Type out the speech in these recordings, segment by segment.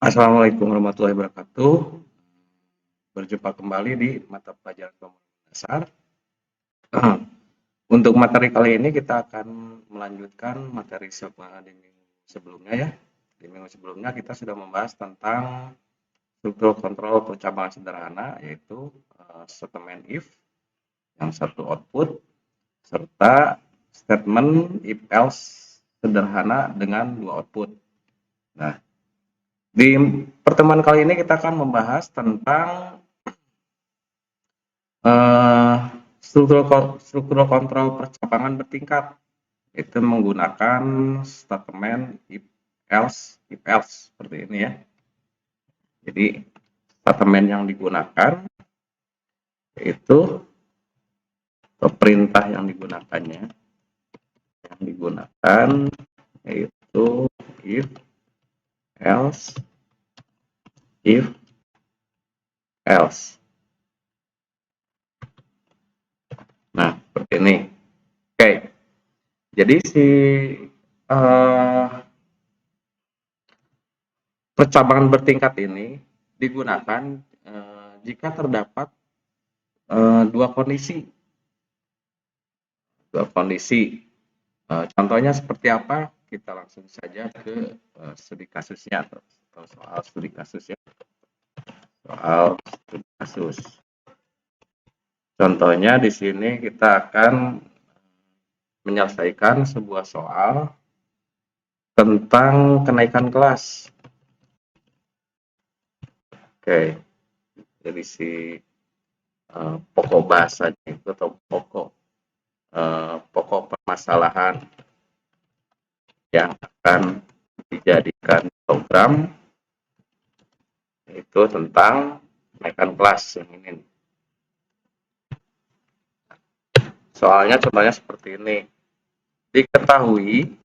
Assalamualaikum warahmatullahi wabarakatuh. Berjumpa kembali di mata pelajaran Pembangunan Dasar. Untuk materi kali ini kita akan melanjutkan materi di minggu sebelumnya ya. Di minggu sebelumnya kita sudah membahas tentang struktur kontrol percabangan sederhana, yaitu statement if yang satu output serta statement if else sederhana dengan dua output. Nah, di pertemuan kali ini kita akan membahas tentang struktur kontrol percabangan bertingkat, itu menggunakan statement if else seperti ini ya. Jadi statement yang digunakan yaitu perintah yang digunakannya yaitu if else. Nah, seperti ini. Oke. Jadi percabangan bertingkat ini digunakan jika terdapat dua kondisi. Contohnya seperti apa? Kita langsung saja ke studi kasusnya atau soal studi kasus ya. Soal studi kasus. Contohnya di sini kita akan menyelesaikan sebuah soal tentang kenaikan kelas. Oke, jadi pokok bahasanya itu atau pokok permasalahan yang akan dijadikan program itu tentang kenaikan kelas yang ini. Soalnya contohnya seperti ini. Diketahui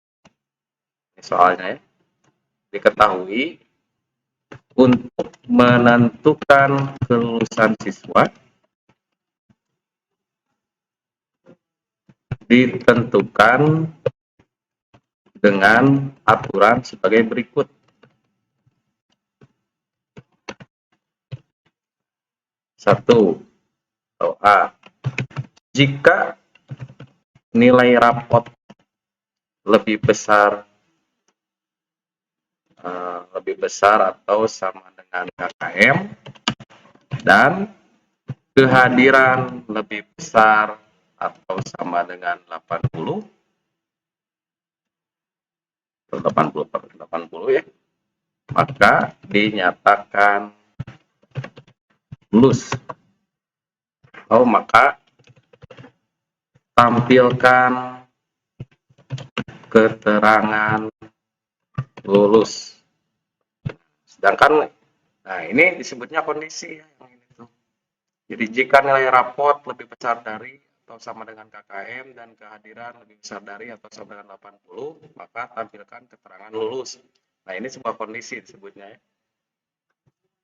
untuk menentukan kelulusan siswa ditentukan dengan aturan sebagai berikut. Satu, A. Jika nilai rapot lebih besar atau sama dengan KKM dan kehadiran lebih besar atau sama dengan 80 ya, maka dinyatakan lulus. Maka tampilkan keterangan lulus. Sedangkan, nah ini disebutnya kondisi yang ini tuh. Jadi jika nilai rapot lebih besar dari atau sama dengan KKM dan kehadiran lebih besar dari atau sama dengan 80, maka tampilkan keterangan lulus. Nah ini sebuah kondisi disebutnya ya.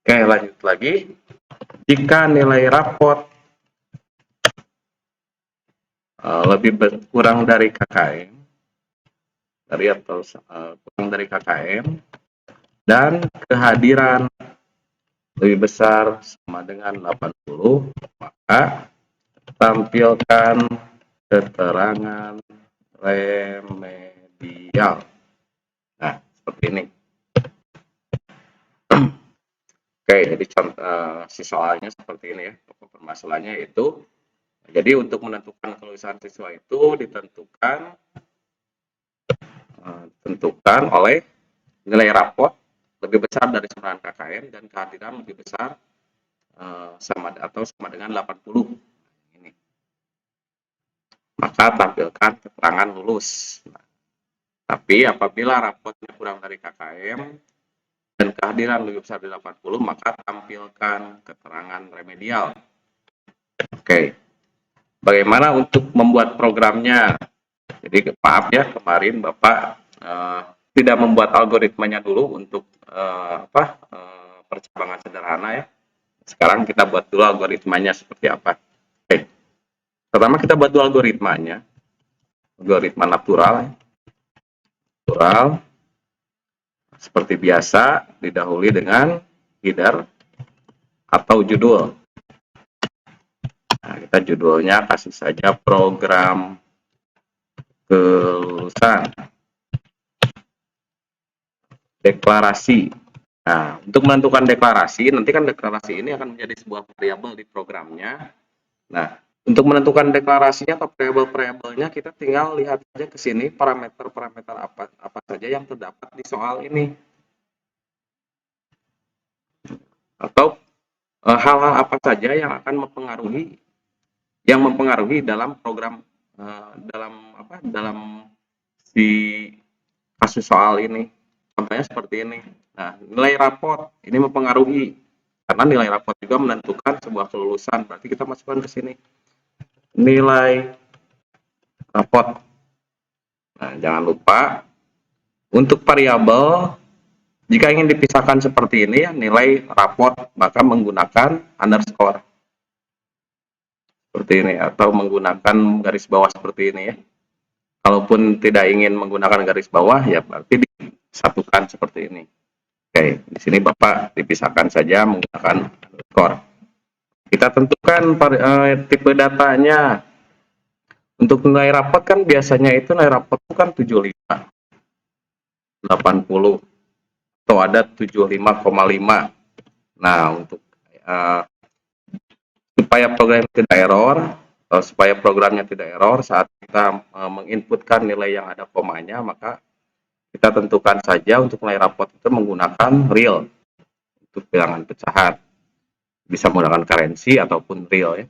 Oke, lanjut lagi. Jika nilai rapot lebih kurang dari KKM, kurang dari KKM dan kehadiran lebih besar sama dengan 80, maka tampilkan keterangan remedial. Nah, seperti ini. Oke, jadi si soalnya seperti ini ya. Pokok permasalahannya yaitu, jadi untuk menentukan kelulusan siswa itu ditentukan oleh nilai rapot lebih besar dari 9 KKM dan kehadiran lebih besar sama dengan 80. Ini. Maka tampilkan keterangan lulus. Nah, tapi apabila rapotnya kurang dari KKM dan kehadiran lebih besar dari 80, maka tampilkan keterangan remedial. Oke. Bagaimana untuk membuat programnya? Jadi maaf ya, kemarin Bapak tidak membuat algoritmanya dulu untuk percabangan sederhana ya. Sekarang kita buat dulu algoritmanya seperti apa. Oke. Pertama kita buat dulu algoritmanya. Algoritma natural. seperti biasa didahului dengan header atau judul. Nah, kita judulnya kasih saja program kelulusan deklarasi. Nah, untuk menentukan deklarasi, nanti kan deklarasi ini akan menjadi sebuah variabel di programnya. Nah, untuk menentukan deklarasinya atau variabel-variabelnya, kita tinggal lihat saja ke sini parameter-parameter apa saja yang terdapat di soal ini. Atau hal-hal apa saja yang akan mempengaruhi dalam program dalam si kasus soal ini. Contohnya seperti ini. Nah, nilai raport ini mempengaruhi karena nilai raport juga menentukan sebuah kelulusan. Berarti kita masukkan ke sini nilai raport. Nah, jangan lupa untuk variabel jika ingin dipisahkan seperti ini ya, nilai raport maka menggunakan underscore seperti ini atau menggunakan garis bawah seperti ini ya. Kalaupun tidak ingin menggunakan garis bawah ya berarti disatukan seperti ini. Oke, di sini Bapak dipisahkan saja menggunakan underscore. Kita tentukan tipe datanya. Untuk nilai rapot kan biasanya itu nilai rapot itu kan 75, 80, atau ada 75,5. Nah, untuk supaya programnya tidak error saat kita menginputkan nilai yang ada komanya, maka kita tentukan saja untuk nilai rapot itu menggunakan real untuk bilangan pecahan. Bisa menggunakan currency ataupun real ya.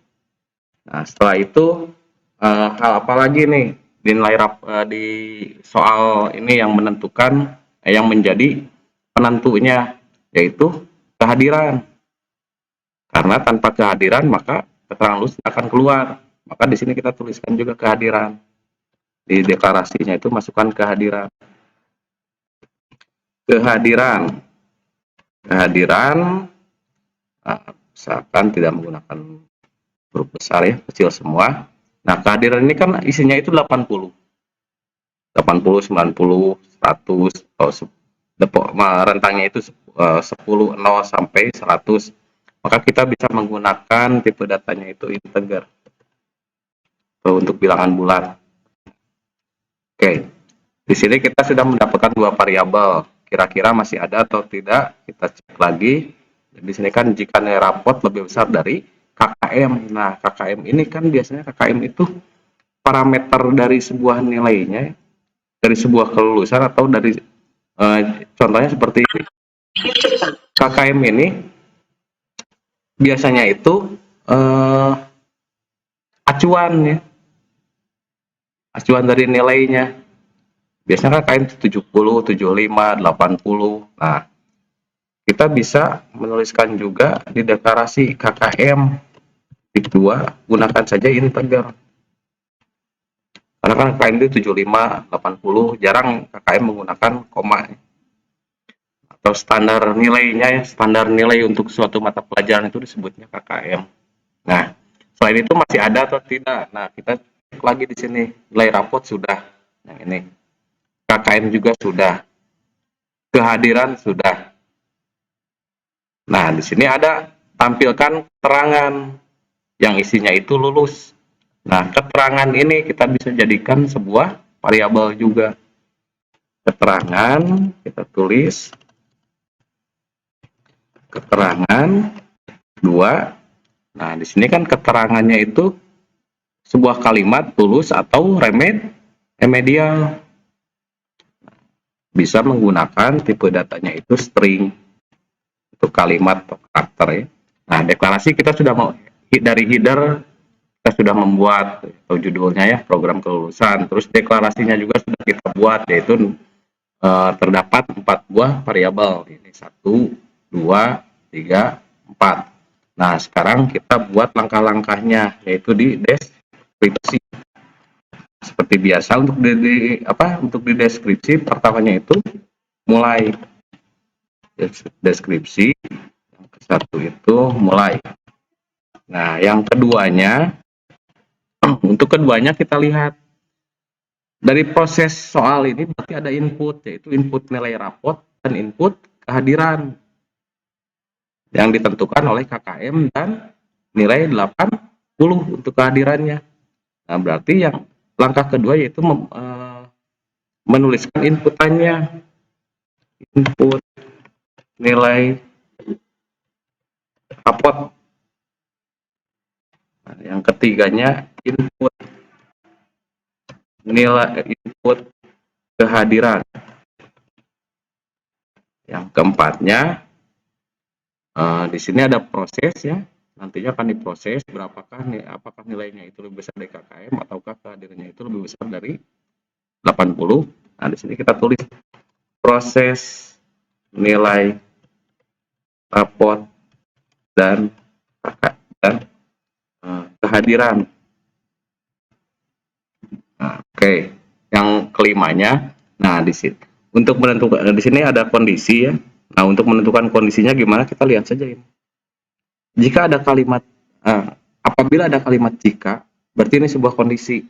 Nah, setelah itu hal apa lagi nih di nilai di soal ini yang menentukan yang menjadi penentunya yaitu kehadiran. Karena tanpa kehadiran maka keterangan lulus akan keluar. Maka di sini kita tuliskan juga kehadiran. Di deklarasinya itu masukkan kehadiran. Kehadiran misalkan tidak menggunakan huruf besar ya, kecil semua. Nah, kehadiran ini kan isinya itu 80, 90, 100, rentangnya itu 10, 0 sampai 100. Maka kita bisa menggunakan tipe datanya itu integer untuk bilangan bulat. Oke, di sini kita sudah mendapatkan dua variabel. Kira-kira masih ada atau tidak? Kita cek lagi. Di sini kan jika nilai rapot lebih besar dari KKM. Nah, KKM ini kan biasanya KKM itu parameter dari sebuah nilainya, dari sebuah kelulusan atau dari contohnya seperti ini. KKM ini biasanya itu acuan ya, acuan dari nilainya. Biasanya KKM 70, 75, 80. Nah, kita bisa menuliskan juga di deklarasi KKM tipe 2 gunakan saja integer. Karena kan KKM itu 75, 80, jarang KKM menggunakan koma. Atau standar nilainya ya, standar nilai untuk suatu mata pelajaran itu disebutnya KKM. Nah, selain itu masih ada atau tidak? Nah, kita cek lagi di sini. Nilai rapot sudah. Yang ini. KKM juga sudah. Kehadiran sudah. Nah, di sini ada tampilkan keterangan yang isinya itu lulus. Nah, keterangan ini kita bisa jadikan sebuah variabel juga. Keterangan, kita tulis. Keterangan 2. Nah, di sini kan keterangannya itu sebuah kalimat lulus atau remedial. Bisa menggunakan tipe datanya itu string untuk kalimat atau karakter ya. Nah, deklarasi kita sudah mau dari header kita sudah membuat atau judulnya ya program kelulusan. Terus deklarasinya juga sudah kita buat yaitu terdapat 4 buah variabel. Ini 1, 2, 3, 4. Nah, sekarang kita buat langkah-langkahnya yaitu di deskripsi. Seperti biasa untuk di deskripsi pertamanya itu mulai deskripsi, yang ke-1 itu mulai. Nah, yang keduanya untuk keduanya kita lihat dari proses soal ini berarti ada input yaitu input nilai rapot menuliskan input kehadiran yang ditentukan oleh KKM dan nilai 80 untuk kehadirannya. Nah, berarti yang langkah kedua yaitu menuliskan inputannya, input nilai rapot. Nah, yang ketiganya input kehadiran. Yang keempatnya di sini ada proses ya. Nantinya akan diproses apakah nilainya itu lebih besar dari KKM ataukah kehadirannya itu lebih besar dari 80. Nah, di sini kita tulis proses nilai rapot dan kehadiran. Nah, oke. Yang kelimanya, nah di sini untuk menentukan di sini ada kondisi ya. Nah, untuk menentukan kondisinya gimana kita lihat saja ini. Jika ada kalimat apabila ada kalimat jika, berarti ini sebuah kondisi.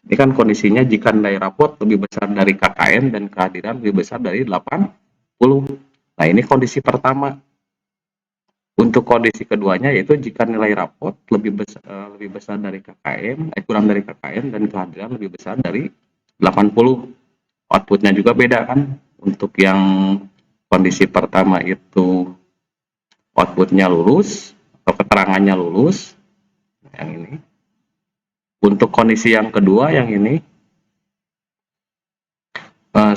Ini kan kondisinya jika nilai rapot lebih besar dari KKM dan kehadiran lebih besar dari 80. Nah, ini kondisi pertama. Untuk kondisi keduanya yaitu jika nilai rapot lebih besar dari KKM, kurang dari KKM dan kehadiran lebih besar dari 80. Outputnya juga beda kan. Untuk yang kondisi pertama itu outputnya lulus atau keterangannya lulus, yang ini. Untuk kondisi yang kedua yang ini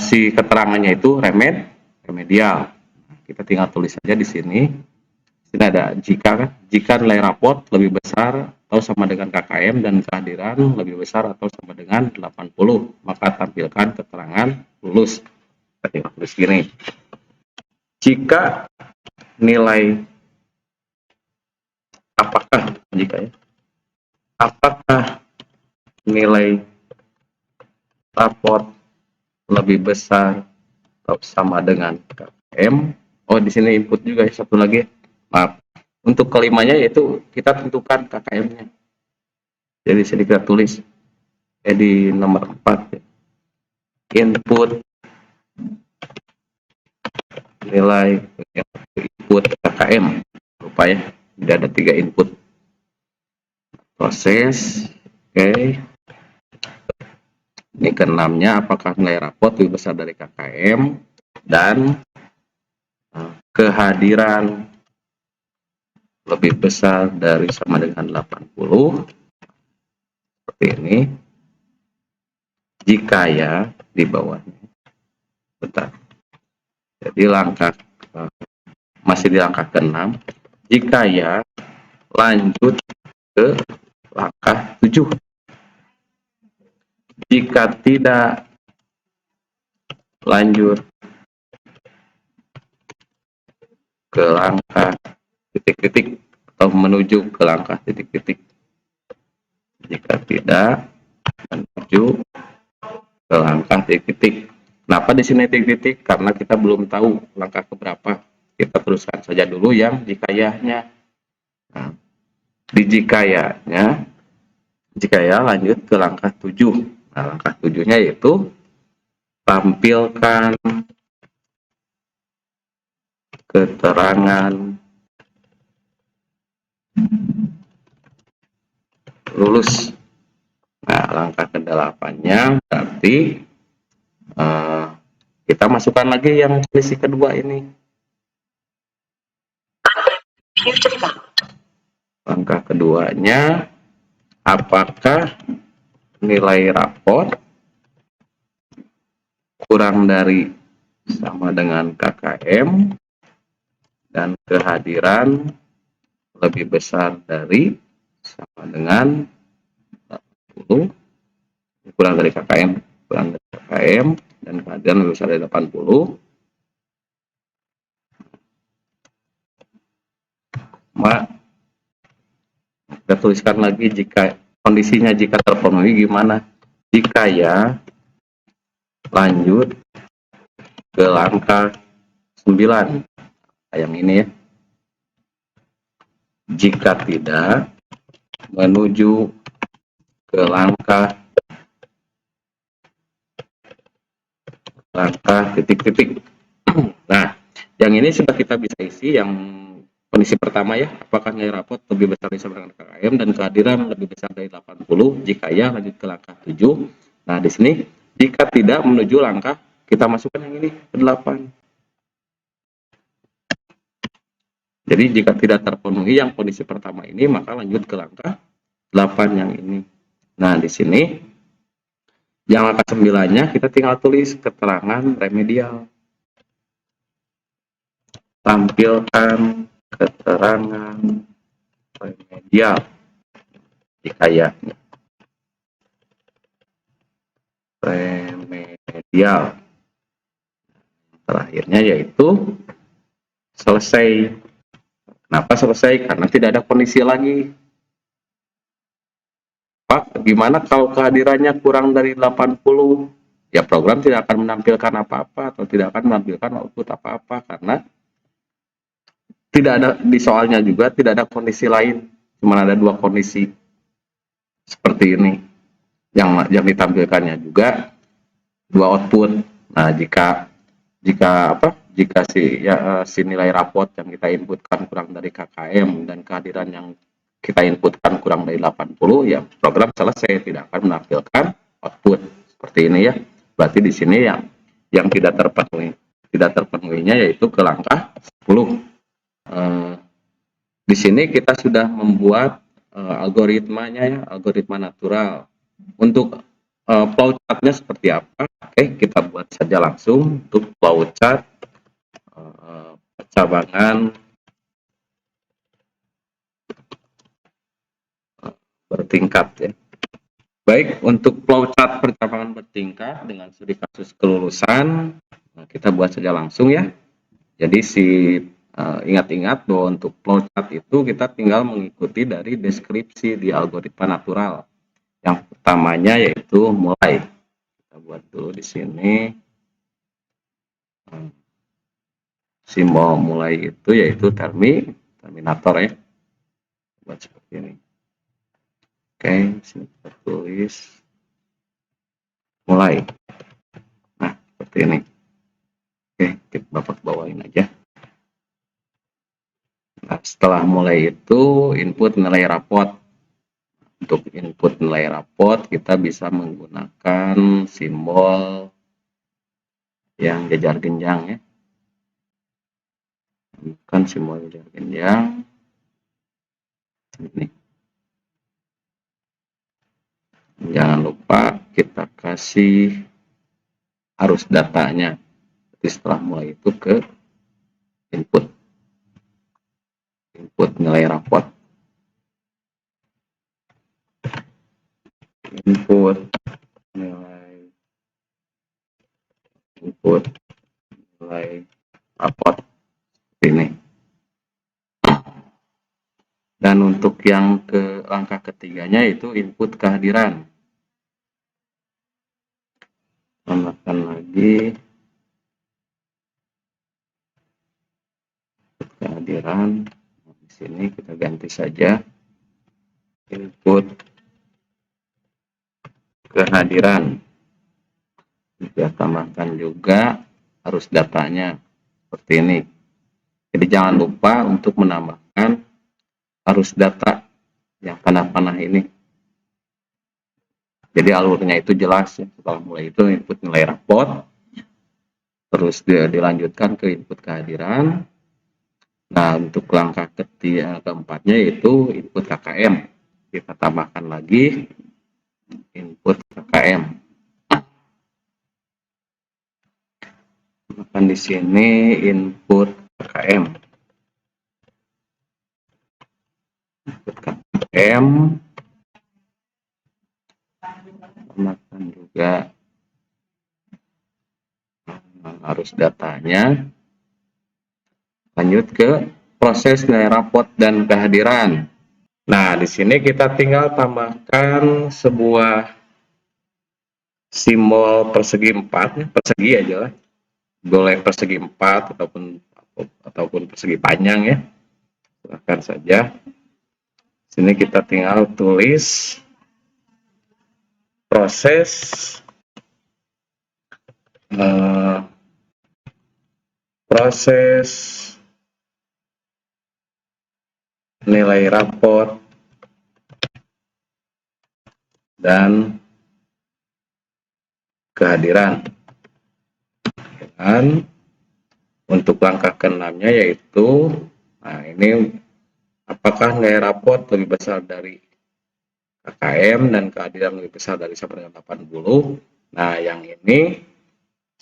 si keterangannya itu remedial. Kita tinggal tulis saja di sini. Ini ada jika nilai rapot lebih besar atau sama dengan KKM dan kehadiran lebih besar atau sama dengan 80, maka tampilkan keterangan lulus. Kita tinggal tulis gini. Jika nilai apakah nilai rapot lebih besar atau sama dengan KKM. Oh, di sini input juga ya, satu lagi. Maaf. Untuk kelimanya yaitu kita tentukan KKM-nya. Jadi sini kita tulis di nomor 4 input nilai input KKM. Lupa ya, tidak ada 3 input. Proses, oke. Ini keenamnya apakah nilai rapot lebih besar dari KKM dan kehadiran lebih besar dari sama dengan 80. Seperti ini. Jika ya di bawahnya. Bentar. Jadi masih di langkah ke-6. Jika ya, lanjut ke langkah 7. Jika tidak, lanjut ke langkah titik-titik atau menuju ke langkah titik-titik. Jika tidak, menuju ke langkah titik-titik. Kenapa di sini titik-titik? Karena kita belum tahu langkah keberapa. Kita teruskan saja dulu yang jikayanya. Nah, di jikayanya, jikaya lanjut ke langkah 7. Nah, langkah 7-nya yaitu tampilkan keterangan lulus. Nah, langkah ke-8-nya berarti kita masukkan lagi yang kondisi kedua ini. Langkah keduanya, apakah nilai rapot kurang dari sama dengan KKM dan kehadiran lebih besar dari sama dengan 80, kurang dari KKM dan kehadiran lebih besar dari 80. Kita tuliskan lagi jika kondisinya jika terpenuhi gimana. Jika ya, lanjut ke langkah 9. Yang ini ya. Jika tidak, menuju ke langkah titik-titik. Nah, yang ini sudah kita bisa isi yang kondisi pertama ya, apakah nilai rapot lebih besar dari sama dengan KKM dan kehadiran lebih besar dari 80, jika ya lanjut ke langkah 7. Nah, di sini jika tidak menuju langkah, kita masukkan yang ini ke 8. Jadi jika tidak terpenuhi yang kondisi pertama ini, maka lanjut ke langkah 8 yang ini. Nah, di sini yang langkah 9-nya kita tinggal tulis keterangan remedial. Tampilkan keterangan remedial jika ya remedial. Terakhirnya yaitu selesai. Kenapa selesai? Karena tidak ada kondisi lagi. Pak, gimana kalau kehadirannya kurang dari 80? Ya program tidak akan menampilkan apa-apa atau tidak akan menampilkan output apa-apa karena tidak ada di soalnya juga tidak ada kondisi lain. Cuma ada dua kondisi seperti ini. Yang ditampilkannya juga dua output. Nah, jika si nilai raport yang kita inputkan kurang dari KKM dan kehadiran yang kita inputkan kurang dari 80, ya program selesai, tidak akan menampilkan output seperti ini ya. Berarti di sini yang tidak terpenuhi, tidak terpenuhinya yaitu ke langkah 10. Di sini kita sudah membuat algoritmanya ya, algoritma natural. Untuk flowchart-nya seperti apa? Oke, kita buat saja langsung untuk flowchart percabangan bertingkat ya. Baik, untuk flowchart percabangan bertingkat dengan studi kasus kelulusan, kita buat saja langsung ya. Jadi ingat-ingat bahwa untuk flowchart itu kita tinggal mengikuti dari deskripsi di algoritma natural. Yang pertamanya yaitu mulai. Kita buat dulu di sini. Simbol mulai itu yaitu terminator ya. Buat seperti ini. Oke, sini kita tulis mulai. Nah, seperti ini. Oke, kita Bapak bawain aja. Nah, setelah mulai itu input nilai rapot. Untuk input nilai rapot kita bisa menggunakan simbol yang jajar genjang ya. Bukan simbol jajar genjang. Ini. Jangan lupa kita kasih arus datanya. Jadi setelah mulai itu ke input nilai rapot. Input nilai rapot ini. Dan untuk yang ke langkah ketiganya itu input kehadiran. Tambahkan lagi kehadiran. Di sini kita ganti saja input kehadiran. Kita tambahkan juga arus datanya seperti ini. Jadi jangan lupa untuk menambahkan arus data yang panah-panah ini. Jadi alurnya itu jelas ya. Setelah mulai itu input nilai rapot, terus dilanjutkan ke input kehadiran. Nah, untuk langkah keempatnya yaitu input KKM. Kita tambahkan lagi input KKM. Tambahkan di sini input KKM. Input KKM. Tambahkan juga arus datanya. Lanjut ke proses nilai rapot dan kehadiran. Nah, di sini kita tinggal tambahkan sebuah simbol persegi 4, persegi aja lah. Boleh persegi 4 ataupun persegi panjang ya. Silahkan saja. Sini kita tinggal tulis proses proses nilai rapot dan kehadiran. Dan untuk langkah ke-6-nya yaitu, nah ini apakah nilai rapot lebih besar dari KKM dan kehadiran lebih besar dari sampai dengan 80. Nah, yang ini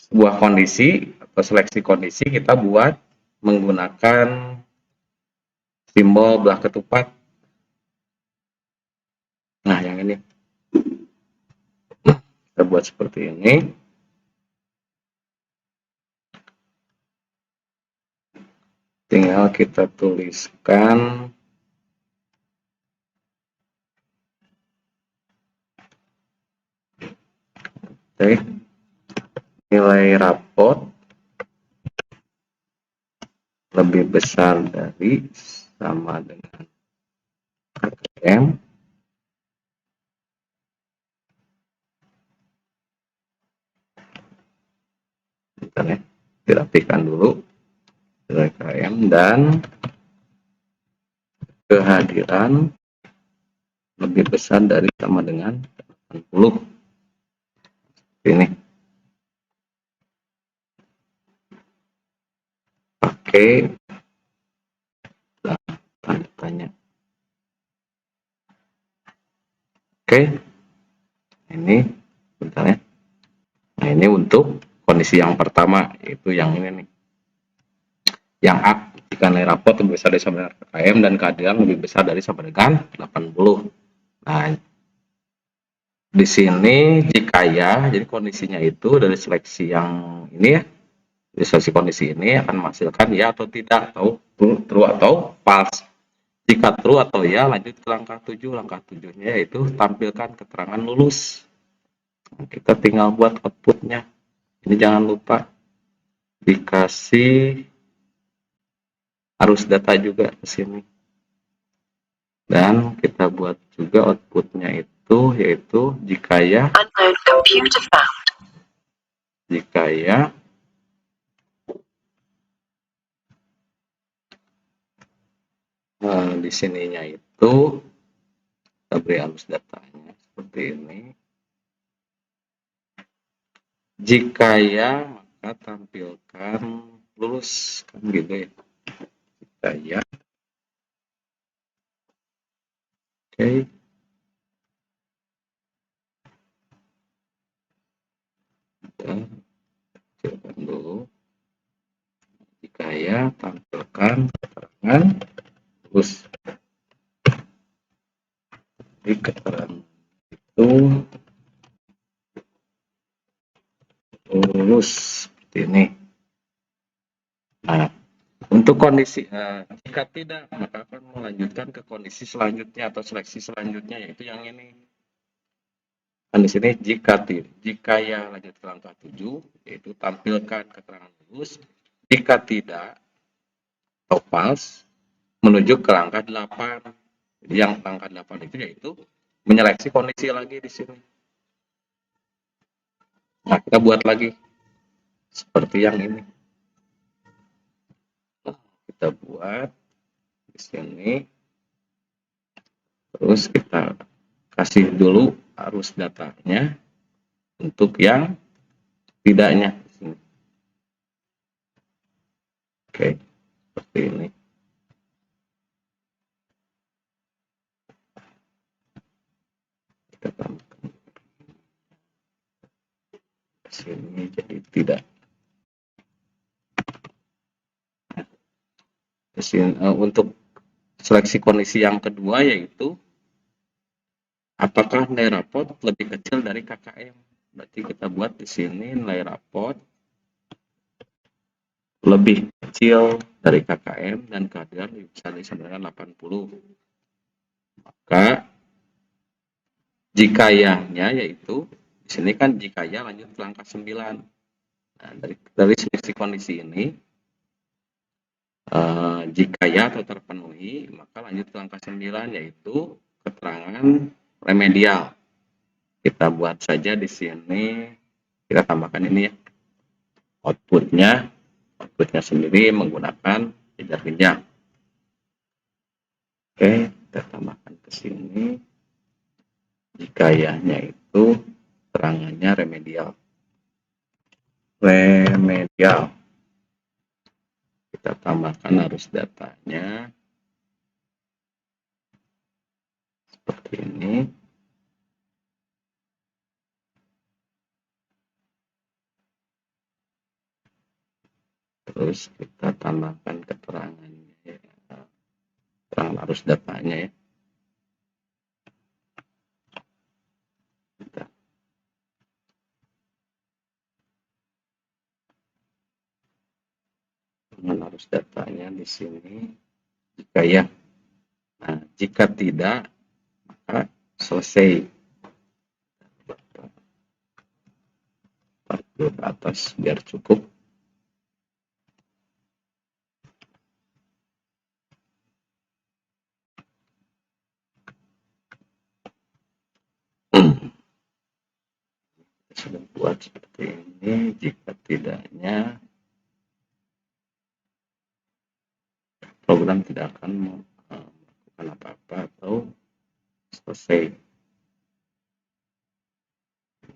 sebuah kondisi atau seleksi kondisi kita buat menggunakan simbol belah ketupat. Nah, yang ini kita buat seperti ini. Tinggal kita tuliskan nilai rapot lebih besar dari sama dengan KKM ya, dirapikan dulu KKM dan kehadiran lebih besar dari sama dengan 80. Ini pakai tanda tanya. Oke, ini bentar ya. Nah, ini untuk kondisi yang pertama, yaitu yang ini nih. Yang A, jika nilai rapot lebih besar dari sama dengan KKM dan kehadiran lebih besar dari sama dengan 80. Nah, di sini jika ya, jadi kondisinya itu dari seleksi yang ini ya, dari seleksi kondisi ini akan menghasilkan ya atau tidak, atau true atau false. Jika true atau ya, lanjut ke langkah 7. Langkah 7-nya yaitu tampilkan keterangan lulus. Kita tinggal buat outputnya. Ini jangan lupa dikasih arus data juga ke sini. Dan kita buat juga outputnya itu yaitu jika ya di sininya itu kita beri arus datanya seperti ini. Jika ya, maka tampilkan lulus, kan gitu ya. Jika ya, oke. Kita tampilkan dulu. Jika ya, tampilkan keterangan lulus. Jadi keterangan itu lulus seperti ini. Nah, untuk kondisi jika tidak, maka akan melanjutkan ke kondisi selanjutnya atau seleksi selanjutnya, yaitu yang ini. Dan di sini jika ya lanjut ke langkah 7, yaitu tampilkan keterangan lulus. Jika tidak atau false, menuju ke langkah 8. Jadi yang langkah 8 itu yaitu menyeleksi kondisi lagi di sini. Nah, kita buat lagi seperti yang ini. Nah, kita buat di sini. Terus kita kasih dulu arus datanya untuk yang tidaknya. Oke, seperti ini. Kita tambahkan sini jadi tidak. Untuk seleksi kondisi yang kedua yaitu apakah nilai rapot lebih kecil dari KKM. Berarti kita buat di sini nilai rapot lebih kecil dari KKM dan kehadiran lebih besar dari 80. Maka jika ya-nya yaitu di sini kan jika ya lanjut ke langkah 9. Nah, dari seleksi kondisi ini jika ya atau terpenuhi, maka lanjut ke langkah 9 yaitu keterangan remedial. Kita buat saja di sini, kita tambahkan ini ya. Outputnya outputnya sendiri menggunakan jejar-jenjang. Oke, kita tambahkan ke sini. Jika ya-nya itu terangannya remedial. Kita tambahkan arus datanya seperti ini. Terus kita tambahkan keterangannya ya. Keterangan arus datanya ya. Keterangan arus datanya di sini jika ya. Nah, jika tidak maka selesai. Ke atas biar cukup. Sudah buat seperti ini. Jika tidaknya program tidak akan melakukan apa-apa atau selesai.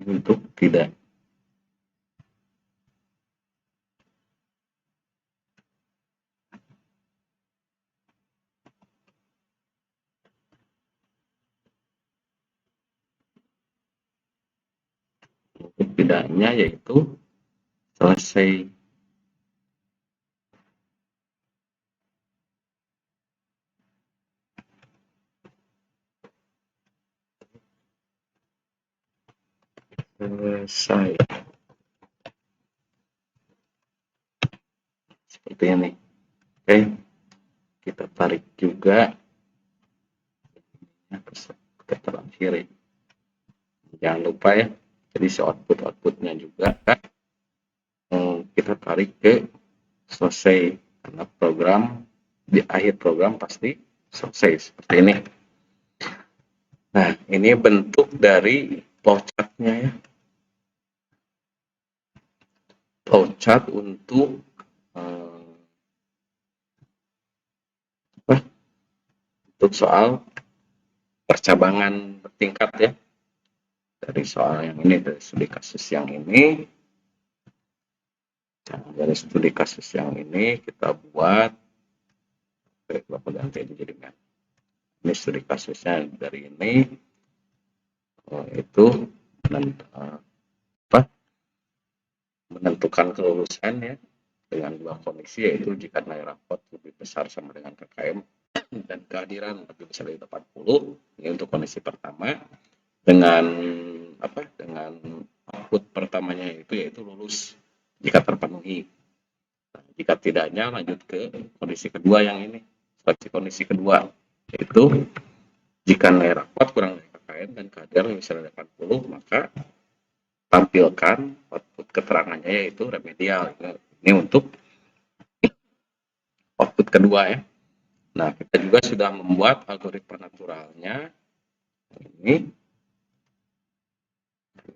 Untuk tidak. Untuk tidaknya yaitu selesai. Selesai. Seperti ini. Oke. Kita tarik juga ke terakhir. Jangan lupa ya. Jadi si outputnya juga kita tarik ke selesai. Karena program di akhir program pasti selesai seperti ini. Nah, ini bentuk dari flowchart-nya ya. Flowchart untuk soal percabangan bertingkat ya. Dari soal yang ini, dari studi kasus yang ini. Nah, dari studi kasus yang ini kita buat. Oke, Bapak ganti aja jadinya. Ini studi kasusnya dari ini. Itu menentukan kelulusan ya dengan dua kondisi, yaitu jika nilai rapot lebih besar sama dengan KKM dan kehadiran lebih besar dari 80. Ini untuk kondisi pertama. Dengan output pertamanya itu yaitu lulus jika terpenuhi. Nah, jika tidaknya lanjut ke kondisi kedua yang ini, seleksi kondisi kedua, yaitu jika nilai rapot kurang dari KKM dan kehadiran lebih besar dari 80, maka tampilkan output keterangannya yaitu remedial. Ini untuk output kedua ya. Nah, kita juga sudah membuat algoritma naturalnya. Ini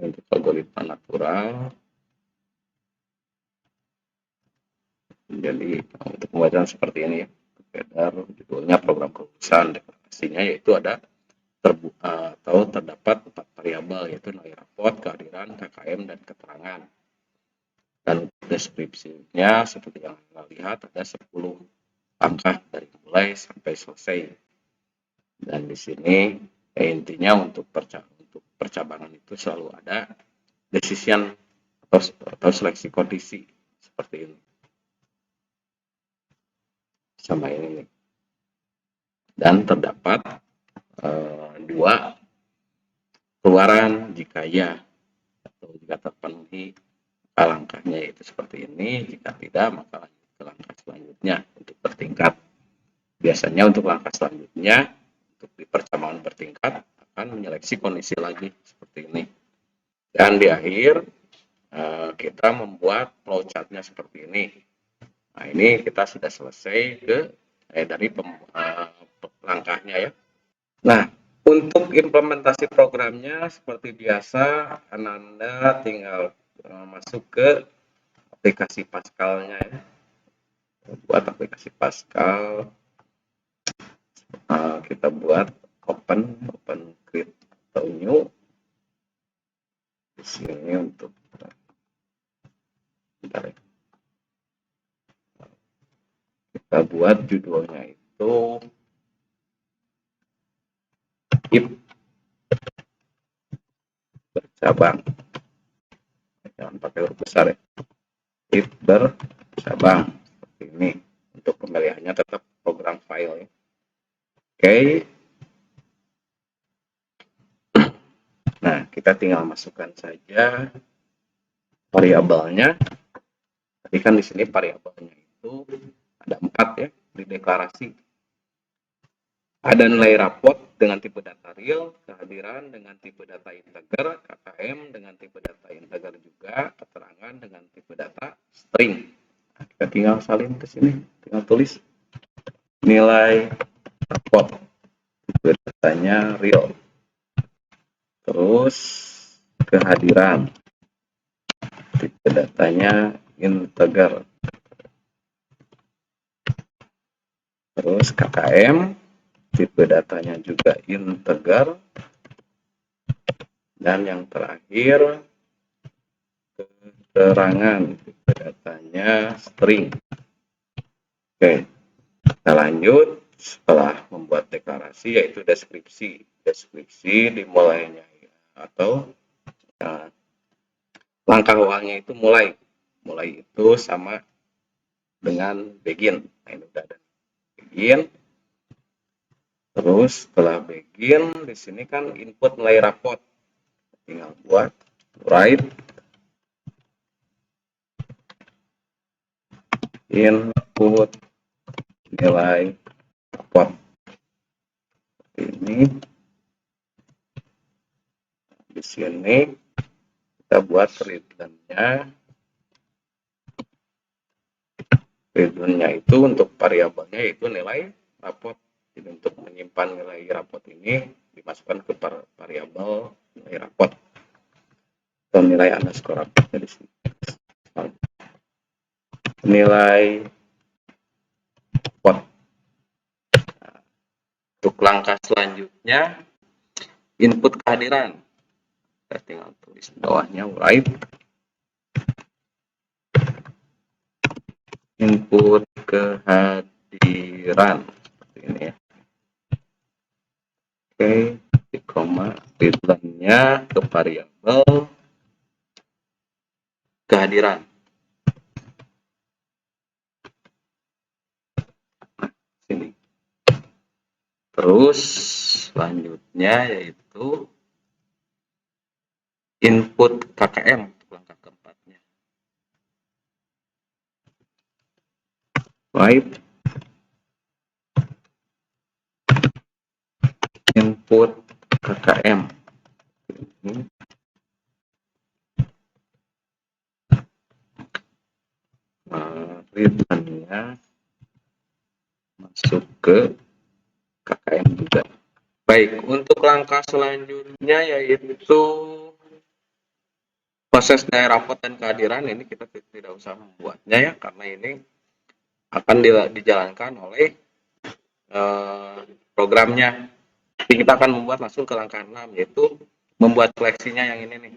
untuk algoritma natural. Jadi untuk pembacaan seperti ini ya. Beredar judulnya program kelulusan, deklarasinya yaitu ada terbuka atau terdapat 4 variabel, yaitu nilai rapot, kehadiran, KKM, dan keterangan. Dan deskripsinya seperti yang Anda lihat ada 10 langkah dari mulai sampai selesai. Dan di sini intinya untuk percabangan itu selalu ada decision atau seleksi kondisi seperti ini. Sama ini nih. Dan terdapat 2 keluaran jika ya atau jika terpenuhi langkahnya, yaitu seperti ini. Jika tidak maka lanjut ke langkah selanjutnya untuk bertingkat. Biasanya untuk langkah selanjutnya untuk di percabangan bertingkat akan menyeleksi kondisi lagi seperti ini. Dan di akhir kita membuat flowchart-nya seperti ini. Nah, ini kita sudah selesai dari langkahnya ya. Nah, untuk implementasi programnya seperti biasa, Anda tinggal masuk ke aplikasi Pascal-nya ya. buat aplikasi Pascal, kita buat open create atau new di sini untuk bentar ya. Kita buat judulnya itu if bercabang, jangan pakai huruf besar ya, if bercabang seperti ini. Untuk pemilihannya tetap program file ya. Oke. Nah, kita tinggal masukkan saja variabelnya. Tadi kan di sini variabelnya itu ada 4 ya di deklarasi. Ada nilai rapot dengan tipe data real, kehadiran dengan tipe data integer, KKM dengan tipe data integer juga, keterangan dengan tipe data string. Nah, kita tinggal salin ke sini, tinggal tulis nilai rapot, tipe datanya real. Terus kehadiran, tipe datanya integer. Terus KKM, tipe datanya juga integer, dan yang terakhir keterangan, tipe datanya string. Oke, kita lanjut. Setelah membuat deklarasi yaitu deskripsi dimulainya atau langkah awalnya itu mulai itu sama dengan begin. Nah, ini udah ada begin. Terus setelah begin, di sini kan input nilai rapot. Tinggal buat write input nilai rapot. Ini di sini kita buat return-nya. Return-nya itu untuk variabelnya itu nilai rapot. Jadi untuk menyimpan nilai rapot ini dimasukkan ke variabel nilai rapot atau nilai underscore rapotnya di sini. Nilai rapot. Nah, untuk langkah selanjutnya input kehadiran. Kita tinggal tulis bawahnya write input kehadiran seperti ini ya. Oke, di koma return-nya ke variabel kehadiran. Nah, sini. Terus selanjutnya yaitu input KKM untuk langkah keempatnya. Write input KKM. Ini. Return-nya masuk ke KKM juga. Baik, untuk langkah selanjutnya yaitu proses nilai rapot dan kehadiran. Ini kita tidak usah membuatnya ya, karena ini akan dijalankan oleh programnya. Jadi kita akan membuat langsung ke langkah 6, yaitu membuat seleksinya yang ini nih.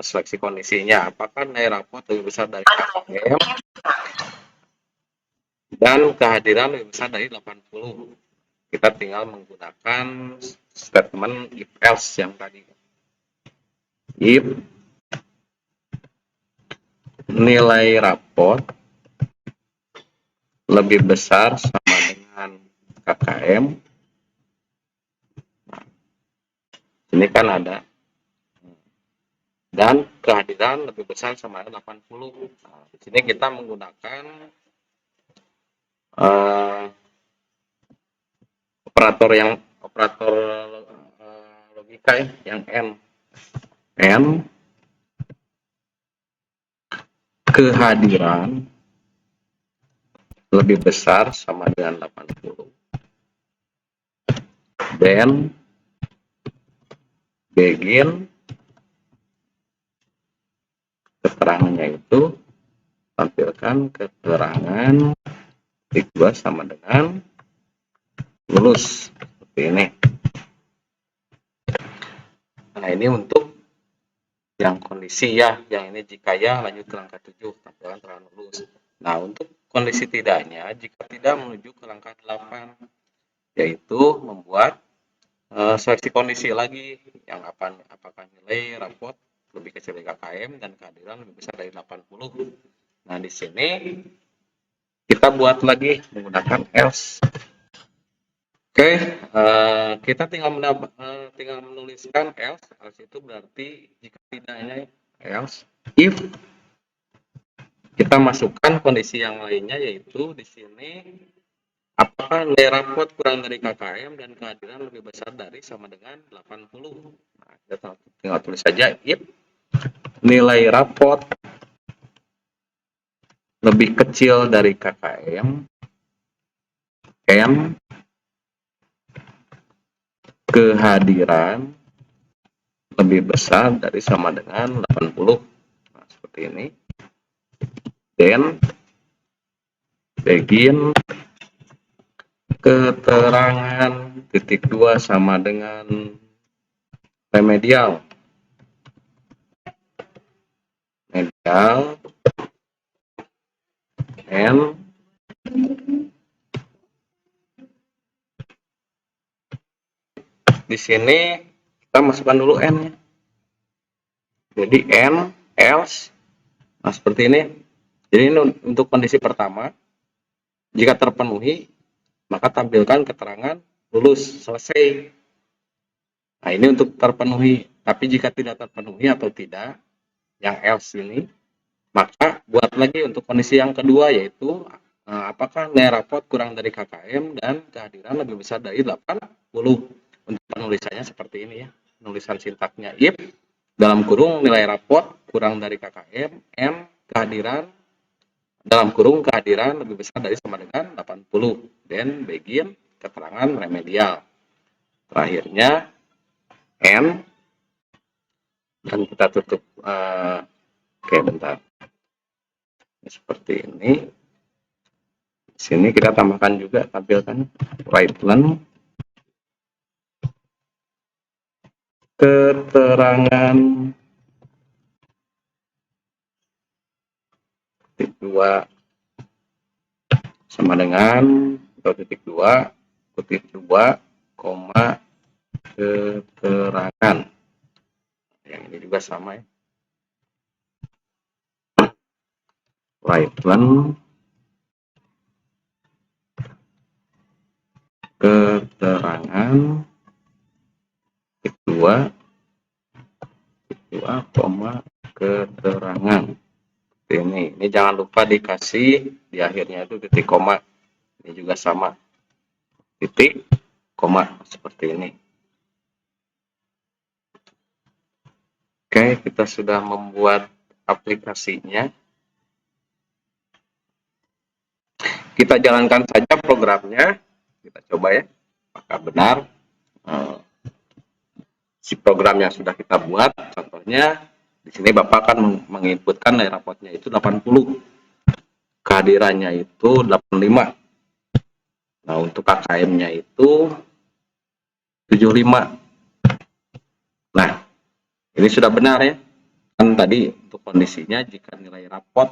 Seleksi kondisinya, apakah nilai rapot lebih besar dari KKM dan kehadiran lebih besar dari 80. Kita tinggal menggunakan statement if else yang tadi. If nilai rapot lebih besar sama dengan KKM, ini kan ada, dan kehadiran lebih besar sama dengan 80. Nah, di sini kita menggunakan operator logika ya, yang n kehadiran lebih besar sama dengan 80, then begin keterangannya itu tampilkan keterangan titik 2 sama dengan lulus seperti ini. Nah, ini untuk yang kondisi ya, yang ini jika ya lanjut ke langkah 7, tampilan telah lulus. Nah, untuk kondisi tidaknya, jika tidak menuju ke langkah 8, yaitu membuat seleksi kondisi lagi, yang apakah nilai rapot lebih kecil dari KKM dan kehadiran lebih besar dari 80. Nah, di sini kita buat lagi menggunakan else. Oke, kita tinggal menuliskan else. Else itu berarti jika tidaknya else if kita masukkan kondisi yang lainnya, yaitu di sini apakah nilai rapot kurang dari KKM dan kehadiran lebih besar dari sama dengan 80. Nah, kita tinggal tulis saja if nilai rapot lebih kecil dari KKM and kehadiran lebih besar dari sama dengan 80. Nah, seperti ini. Then begin keterangan titik 2 sama dengan remedial. And di sini kita masukkan dulu n-nya. Jadi n else. Nah, seperti ini. Jadi ini untuk kondisi pertama. Jika terpenuhi, maka tampilkan keterangan lulus, selesai. Nah, ini untuk terpenuhi. Tapi jika tidak terpenuhi atau tidak, yang else ini, maka buat lagi untuk kondisi yang kedua, yaitu apakah nilai rapot kurang dari KKM dan kehadiran lebih besar dari 80. Untuk penulisannya seperti ini ya. Penulisan sintaknya if dalam kurung nilai rapot kurang dari KKM, M kehadiran dalam kurung kehadiran lebih besar dari sama dengan 80. Dan begin keterangan remedial. Terakhirnya N dan kita tutup. Oke, bentar. Seperti ini. Di sini kita tambahkan juga, tampilkan write-len keterangan titik 2 sama dengan atau titik 2 kutip 2 koma keterangan. Yang ini juga sama ya. Write-len keterangan titik 2 koma keterangan. Ini jangan lupa dikasih di akhirnya itu titik koma. Ini juga sama, titik koma seperti ini. Oke, kita sudah membuat aplikasinya. Kita jalankan saja programnya. Kita coba ya, apakah benar si program yang sudah kita buat. Contohnya di sini Bapak akan menginputkan nilai rapotnya itu 80, kehadirannya itu 85. Nah, untuk KKM-nya itu 75. Nah, ini sudah benar ya. Kan tadi untuk kondisinya jika nilai rapot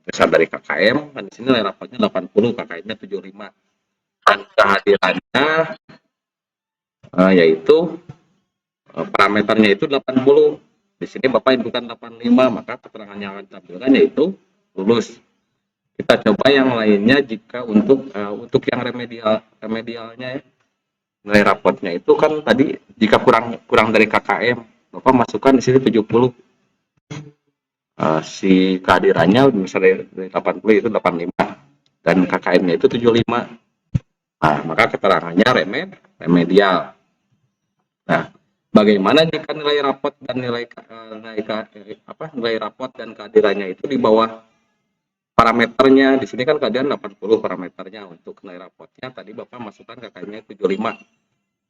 besar dari KKM, kan di sini nilai rapotnya 80, KKM-nya 75. Dan kehadirannya yaitu parameternya itu 80. Di sini Bapak inputkan 85, maka keterangan yang akan ditampilkan yaitu lulus. Kita coba yang lainnya jika untuk yang remedialnya ya. Nilai rapotnya itu kan tadi jika kurang dari KKM, Bapak masukkan di sini 70. Si kehadirannya misalnya dari 80 itu 85 dan KKM-nya itu 75. Nah, maka keterangannya remedial. Nah, bagaimana jika nilai rapot dan nilai rapot dan kehadirannya itu di bawah parameternya? Di sini kan kehadiran 80 parameternya, untuk nilai rapotnya tadi Bapak masukkan KKM-nya 75.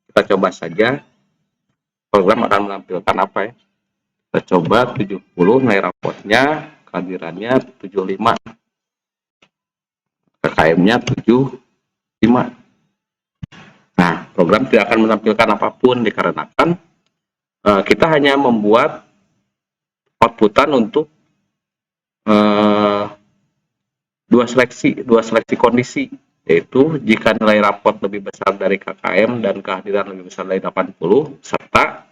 Kita coba saja program akan menampilkan apa ya. Kita coba 70 nilai rapotnya, kehadirannya 75, KKM-nya 75. Nah, program tidak akan menampilkan apapun dikarenakan kita hanya membuat outputan untuk dua seleksi kondisi, yaitu jika nilai rapot lebih besar dari KKM dan kehadiran lebih besar dari 80, serta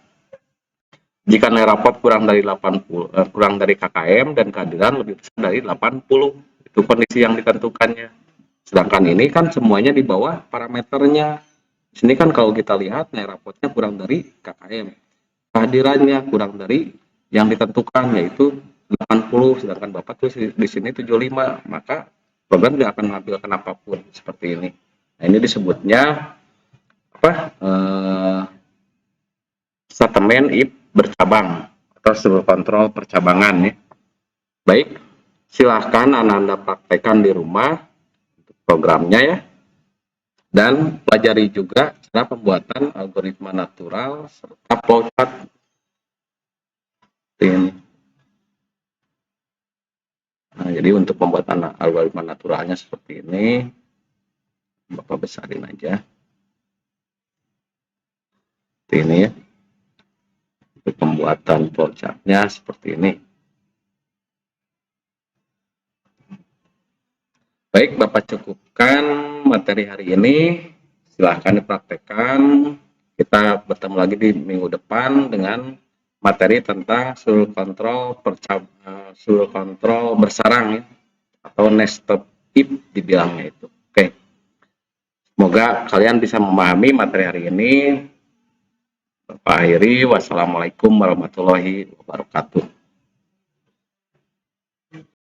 jika nilai rapot kurang dari KKM dan kehadiran lebih besar dari 80. Itu kondisi yang ditentukannya. Sedangkan ini kan semuanya di bawah parameternya. Di sini kan kalau kita lihat nilai rapotnya kurang dari KKM, kehadirannya kurang dari yang ditentukan, yaitu 80, sedangkan Bapak tuh di sini 75, maka program tidak akan menampilkan apapun seperti ini. Nah, ini disebutnya statement if bercabang atau struktur kontrol percabangan ya. Baik, silahkan Anda praktekkan di rumah programnya ya, dan pelajari juga cara pembuatan algoritma natural serta flowchart ini. Nah, jadi untuk pembuatan algoritma naturalnya seperti ini, Bapak besarin aja. Seperti ini ya. Untuk pembuatan flowchartnya seperti ini. Baik, Bapak cukupkan materi hari ini. Silahkan dipraktekkan. Kita bertemu lagi di minggu depan dengan materi tentang struktur kontrol bersarang ya, atau nested if dibilangnya itu. Oke. Semoga kalian bisa memahami materi hari ini. Bapak akhiri, wassalamualaikum warahmatullahi wabarakatuh.